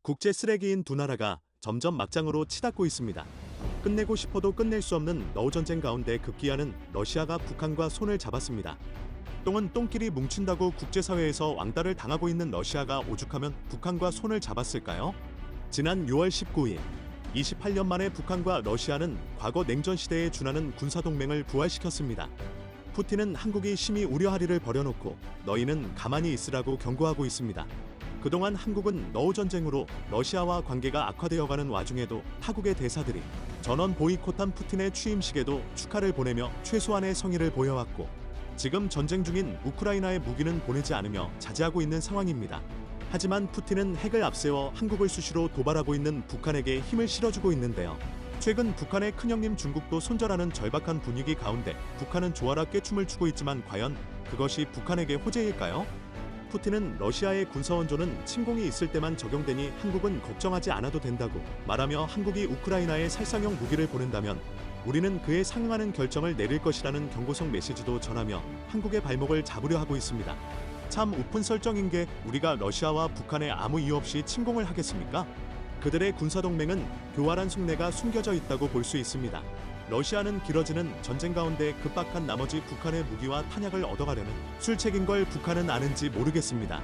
국제 쓰레기인 두 나라가 점점 막장으로 치닫고 있습니다. 끝내고 싶어도 끝낼 수 없는 너우전쟁 가운데 급기야는 러시아가 북한과 손을 잡았습니다. 똥은 똥끼리 뭉친다고 국제사회에서 왕따를 당하고 있는 러시아가 오죽하면 북한과 손을 잡았을까요? 지난 6월 19일 28년 만에 북한과 러시아는 과거 냉전 시대에 준하는 군사동맹을 부활시켰습니다. 푸틴은 한국이 심히 우려하리를 버려놓고 너희는 가만히 있으라고 경고하고 있습니다. 그동안 한국은 너우전쟁으로 러시아와 관계가 악화되어가는 와중에도 타국의 대사들이 전원 보이콧한 푸틴의 취임식에도 축하를 보내며 최소한의 성의를 보여왔고 지금 전쟁 중인 우크라이나에 무기는 보내지 않으며 자제하고 있는 상황입니다. 하지만 푸틴은 핵을 앞세워 한국을 수시로 도발하고 있는 북한에게 힘을 실어주고 있는데요. 최근 북한의 큰형님 중국도 손절하는 절박한 분위기 가운데 북한은 조아라 꾀춤을 추고 있지만 과연 그것이 북한에게 호재일까요? 푸틴은 러시아의 군사원조는 침공이 있을 때만 적용되니 한국은 걱정하지 않아도 된다고 말하며 한국이 우크라이나에 살상용 무기를 보낸다면 우리는 그에 상응하는 결정을 내릴 것이라는 경고성 메시지도 전하며 한국의 발목을 잡으려 하고 있습니다. 참 우픈 설정인 게 우리가 러시아와 북한에 아무 이유 없이 침공을 하겠습니까? 그들의 군사동맹은 교활한 속내가 숨겨져 있다고 볼 수 있습니다. 러시아는 길어지는 전쟁 가운데 급박한 나머지 북한의 무기와 탄약을 얻어가려는 술책인 걸 북한은 아는지 모르겠습니다.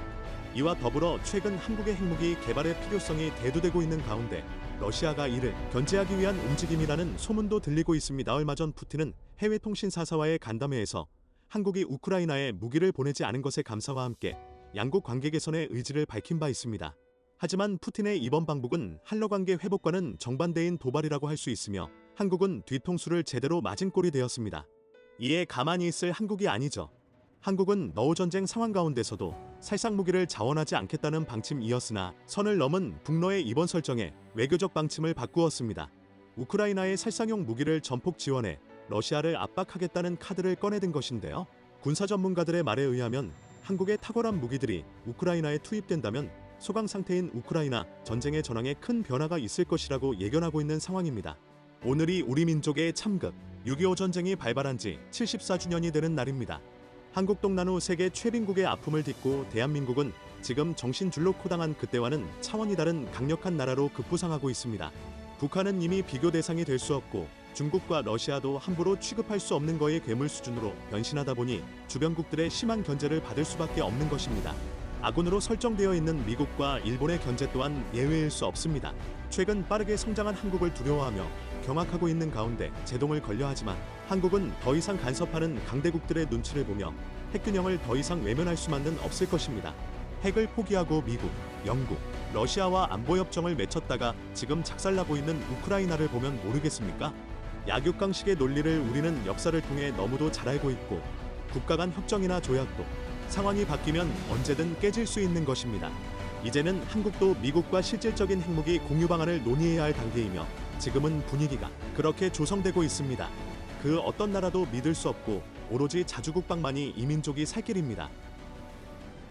이와 더불어 최근 한국의 핵무기 개발의 필요성이 대두되고 있는 가운데 러시아가 이를 견제하기 위한 움직임이라는 소문도 들리고 있습니다. 얼마 전 푸틴은 해외 통신사사와의 간담회에서 한국이 우크라이나에 무기를 보내지 않은 것에 감사와 함께 양국 관계 개선의 의지를 밝힌 바 있습니다. 하지만 푸틴의 이번 방북은 한러관계 회복과는 정반대인 도발이라고 할 수 있으며 한국은 뒤통수를 제대로 맞은 꼴이 되었습니다. 이에 가만히 있을 한국이 아니죠. 한국은 너우전쟁 상황 가운데서도 살상무기를 자원하지 않겠다는 방침이었으나 선을 넘은 북러의 이번 설정에 외교적 방침을 바꾸었습니다. 우크라이나의 살상용 무기를 전폭 지원해 러시아를 압박하겠다는 카드를 꺼내든 것인데요. 군사 전문가들의 말에 의하면 한국의 탁월한 무기들이 우크라이나에 투입된다면 소강 상태인 우크라이나 전쟁의 전황에 큰 변화가 있을 것이라고 예견하고 있는 상황입니다. 오늘이 우리 민족의 참극 6.25 전쟁이 발발한 지 74주년이 되는 날입니다. 한국 동란 후 세계 최빈국의 아픔을 딛고 대한민국은 지금 정신줄로 코당한 그때와는 차원이 다른 강력한 나라로 급부상하고 있습니다. 북한은 이미 비교 대상이 될 수 없고 중국과 러시아도 함부로 취급할 수 없는 거의 괴물 수준으로 변신하다 보니 주변국들의 심한 견제를 받을 수밖에 없는 것입니다. 아군으로 설정되어 있는 미국과 일본의 견제 또한 예외일 수 없습니다. 최근 빠르게 성장한 한국을 두려워하며 경악하고 있는 가운데 제동을 걸려 하지만 한국은 더 이상 간섭하는 강대국들의 눈치를 보며 핵균형을 더 이상 외면할 수만은 없을 것입니다. 핵을 포기하고 미국, 영국, 러시아와 안보협정을 맺혔다가 지금 작살나고 있는 우크라이나를 보면 모르겠습니까? 약육강식의 논리를 우리는 역사를 통해 너무도 잘 알고 있고 국가 간 협정이나 조약도 상황이 바뀌면 언제든 깨질 수 있는 것입니다. 이제는 한국도 미국과 실질적인 핵무기 공유 방안을 논의해야 할 단계이며 지금은 분위기가 그렇게 조성되고 있습니다. 그 어떤 나라도 믿을 수 없고 오로지 자주국방만이 이 민족이 살 길입니다.